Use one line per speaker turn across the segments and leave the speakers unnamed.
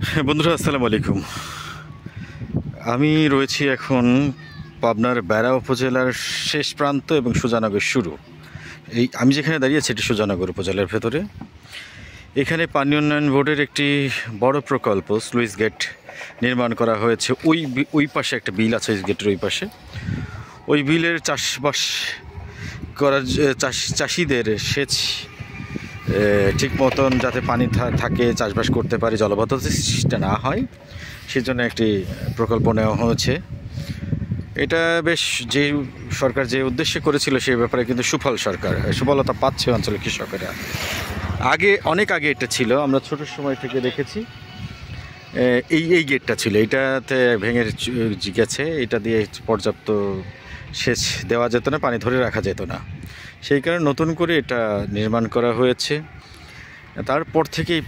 বন্ধুরা আসসালামু আলাইকুম। আমি রয়েছি এখন পাবনার বেড়া উপজেলার শেষ প্রান্ত এবং সুজানগর শুরু। আমি যেখানে দাঁড়িয়ে আছি এটি সুজানগর উপজেলার ভেতরে। এখানে পানি উন্নয়ন বোর্ডের একটি বড় প্রকল্প স্লুইস গেট নির্মাণ করা হয়েছে। ওই পাশে একটা বিল আছে, ওই গেটের ওই পাশে। ওই বিলের চাষবাস করার চাষিদের সেচ ঠিক মতন যাতে পানি থাকে, চাষবাস করতে পারে, জলবদ্ধতা সৃষ্টি না হয়, সেজন্য একটি প্রকল্প নেওয়া হয়েছে। এটা বেশ যে সরকার যে উদ্দেশ্যে করেছিল সেই ব্যাপারে কিন্তু সুফলতা পাচ্ছে অঞ্চলের কৃষকেরা। অনেক আগে এটা ছিল, আমরা ছোটোর সময় থেকে দেখেছি। এই গেটটা ছিল, এটাতে ভেঙে গেছে। এটা দিয়ে পর্যাপ্ত সেচ দেওয়া যেত না, পানি ধরে রাখা যেত না, সেই কারণে নতুন করে এটা নির্মাণ করা হয়েছে। তারপর থেকেই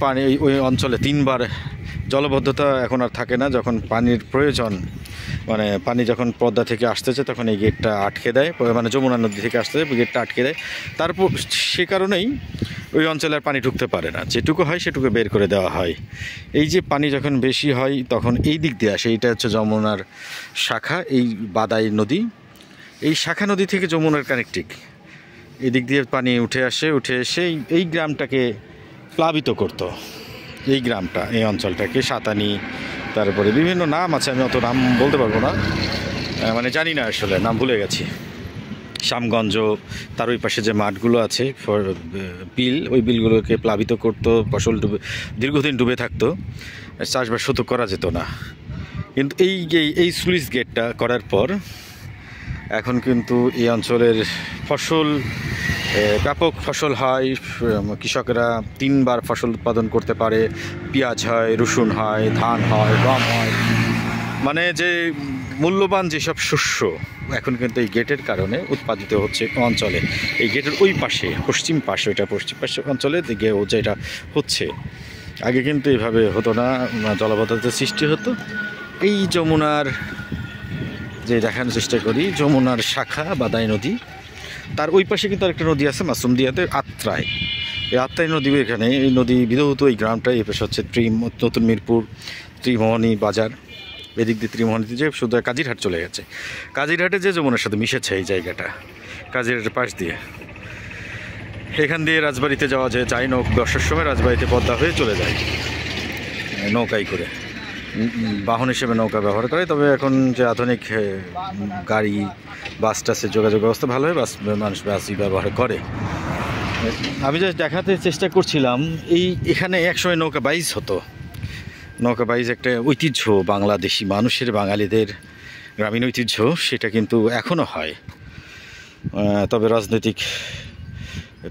ওই অঞ্চলে 3 বার জলবদ্ধতা এখন আর থাকে না। যখন পানির প্রয়োজন, মানে পানি যখন পদ্মা থেকে আসতেছে, তখন এই গেটটা আটকে দেয়, মানে যমুনা নদী থেকে আসতেছে, গেটটা আটকে দেয়। তারপর সে কারণেই ওই অঞ্চলে আর পানি ঢুকতে পারে না, যেটুকু হয় সেটুকু বের করে দেওয়া হয়। এই যে পানি যখন বেশি হয় তখন এই দিক দিয়ে আসে, এইটা হচ্ছে যমুনার শাখা, এই বাদাই নদী, এই শাখা নদী থেকে যমুনার কানেক্টিং, এই দিক দিয়ে পানি উঠে এসে এই গ্রামটাকে প্লাবিত করতো। এই গ্রামটা, এই অঞ্চলটাকে সাতানি, তারপরে বিভিন্ন নাম আছে, আমি অত নাম বলতে পারবো না, মানে জানি না, আসলে নাম ভুলে গেছি। শ্যামগঞ্জ, তার ওই পাশে যে মাঠগুলো আছে বিল, ওই বিলগুলোকে প্লাবিত করতো, ফসল দীর্ঘদিন ডুবে থাকতো, চাষবাস শুধু করা যেত না। কিন্তু এই স্লুইস গেটটা করার পর এখন কিন্তু এই অঞ্চলের ফসল, ব্যাপক ফসল হয়। কৃষকরা 3 বার ফসল উৎপাদন করতে পারে। পেঁয়াজ হয়, রসুন হয়, ধান হয়, গম হয়, মানে যে মূল্যবান যেসব শস্য এখন কিন্তু এই গেটের কারণে উৎপাদিত হচ্ছে অঞ্চলে। এই গেটের ওই পাশে, পশ্চিম পাশে অঞ্চলে দিকে যেটা হচ্ছে, আগে কিন্তু এইভাবে হতো না, জলাবদ্ধতার সৃষ্টি হতো। এই যমুনার, যে দেখানোর চেষ্টা করি, যমুনার শাখা বাদাই নদী, তার ওই পাশে কিন্তু আরেকটা নদী আছে মাসুমদিয়াতে, আত্রাই। এই আত্রাই নদী, এখানে এই নদী বিধৌত এই গ্রামটা। এই পাশে হচ্ছে নতুন মিরপুর, ত্রিমোহনী বাজার, এদিক দিয়ে ত্রিমোহনীতে যে শুধু কাজিরহাট চলে গেছে। কাজিরহাটে যে যমুনার সাথে মিশেছে এই জায়গাটা, কাজিরহাটের পাশ দিয়ে। এখান দিয়ে রাজবাড়িতে যাওয়া যায় বর্ষার সময় রাজবাড়িতে পদ্মা হয়ে চলে যায় নৌকায় করে, বাহন হিসেবে নৌকা ব্যবহার করে। তবে এখন যে আধুনিক গাড়ি, বাস টাসের যোগাযোগ ব্যবস্থা ভালো হয়, মানুষ বাসই ব্যবহার করে। আমি যা দেখাতে চেষ্টা করছিলাম, এখানে একসময় নৌকা বাইচ হতো। নৌকা বাইচ একটা ঐতিহ্য, বাংলাদেশি মানুষের, বাঙালিদের গ্রামীণ ঐতিহ্য, সেটা কিন্তু এখনও হয়। তবে রাজনৈতিক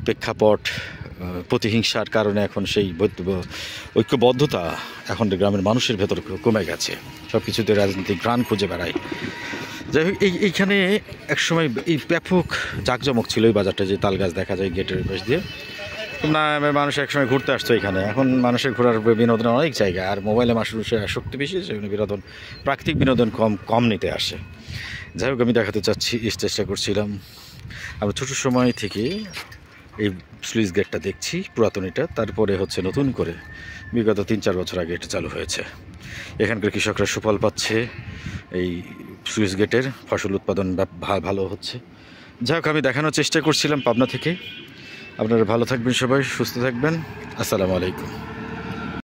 প্রেক্ষাপট, প্রতিহিংসার কারণে এখন সেই ঐক্যবদ্ধতা এখন গ্রামের মানুষের ভেতর কমে গেছে, সব কিছুতে রাজনৈতিক ঘ্রাণ খুঁজে বেড়ায়। যাই হোক, এইখানে একসময় এই ব্যাপক জাঁকজমক ছিল এই বাজারটা, যে তাল গাছ দেখা যায় গেটের পাশ দিয়ে। না, মানুষ একসময় ঘুরতে আসতো এখানে। এখন মানুষের ঘোরার বিনোদনের অনেক জায়গা, আর মোবাইলে মানুষের আসক্তি বেশি, সেখানে প্রাকৃতিক বিনোদন কম নিতে আসে। যাই হোক, আমি দেখাতে চেষ্টা করছিলাম, আমি ছোটোর সময় থেকে এই স্লুইস গেটটা দেখছি, পুরাতন এটা। তারপরে হচ্ছে নতুন করে বিগত 3-4 বছর আগে এটা চালু হয়েছে। এখানকার কৃষকরা সুফল পাচ্ছে, এই স্লুইস গেটের ফসল উৎপাদন ভালো হচ্ছে। যাই হোক, আমি দেখানোর চেষ্টা করছিলাম পাবনা থেকে। আপনারা ভালো থাকবেন, সবাই সুস্থ থাকবেন। আসসালামু আলাইকুম।